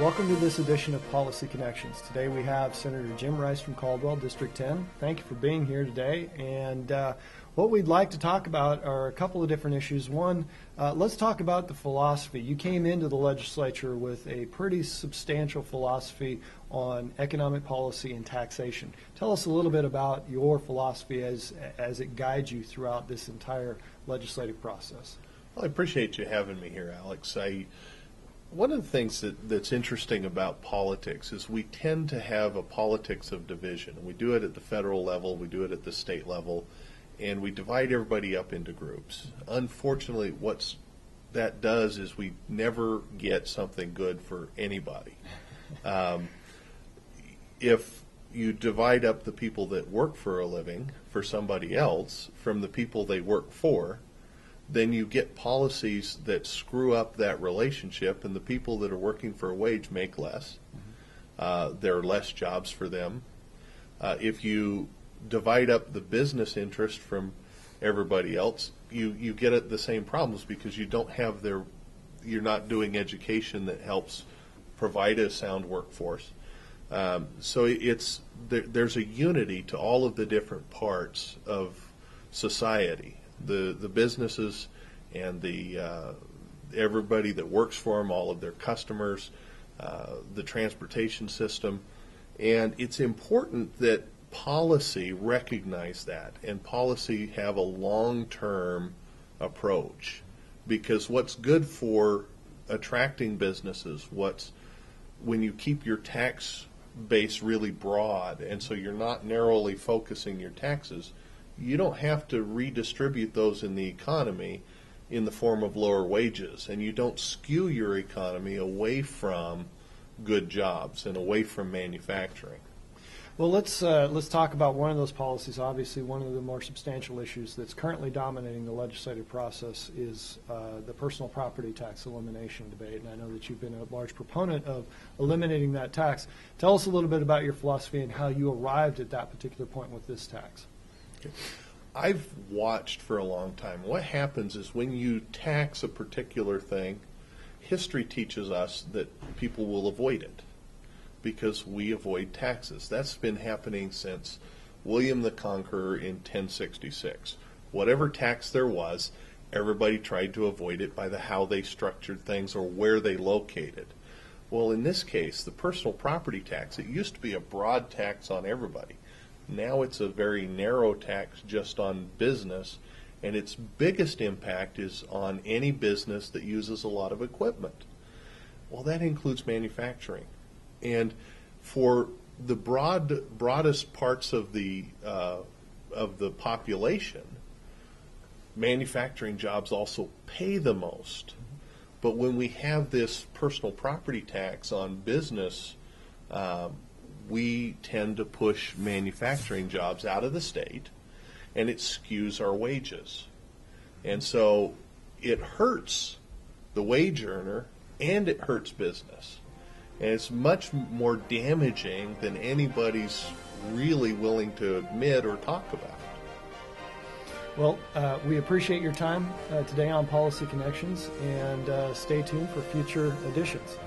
Welcome to this edition of Policy Connections. Today we have Senator Jim Rice from Caldwell, District 10. Thank you for being here today. And what we'd like to talk about are a couple of different issues. One, let's talk about the philosophy. You came into the legislature with a pretty substantial philosophy on economic policy and taxation. Tell us a little bit about your philosophy as it guides you throughout this entire legislative process. Well, I appreciate you having me here, Alex. One of the things that's interesting about politics is we tend to have a politics of division. We do it at the federal level, we do it at the state level, and we divide everybody up into groups. Unfortunately, what that does is we never get something good for anybody. If you divide up the people that work for a living for somebody else from the people they work for, then you get policies that screw up that relationship, and the people that are working for a wage make less. There are less jobs for them. If you divide up the business interest from everybody else, you get at the same problems because you don't have you're not doing education that helps provide a sound workforce. So there's a unity to all of the different parts of society. The businesses and everybody that works for them, all of their customers, the transportation system, and it's important that policy recognize that and policy have a long-term approach, because what's good for attracting businesses, when you keep your tax base really broad, and so you're not narrowly focusing your taxes, you don't have to redistribute those in the economy in the form of lower wages, and you don't skew your economy away from good jobs and away from manufacturing. Well, let's talk about one of those policies. Obviously, one of the more substantial issues that's currently dominating the legislative process is the personal property tax elimination debate, and I know that you've been a large proponent of eliminating that tax. Tell us a little bit about your philosophy and how you arrived at that particular point with this tax. I've watched for a long time. What happens is when you tax a particular thing, history teaches us that people will avoid it because we avoid taxes. That's been happening since William the Conqueror in 1066. Whatever tax there was, everybody tried to avoid it by how they structured things or where they located. Well, in this case, the personal property tax, it used to be a broad tax on everybody. Now it's a very narrow tax just on business, and its biggest impact is on any business that uses a lot of equipment. Well, that includes manufacturing. And for the broadest parts of the population, manufacturing jobs also pay the most. But when we have this personal property tax on business, we tend to push manufacturing jobs out of the state, and it skews our wages. And so it hurts the wage earner and it hurts business. And it's much more damaging than anybody's really willing to admit or talk about. Well, we appreciate your time today on Policy Connections, and stay tuned for future editions.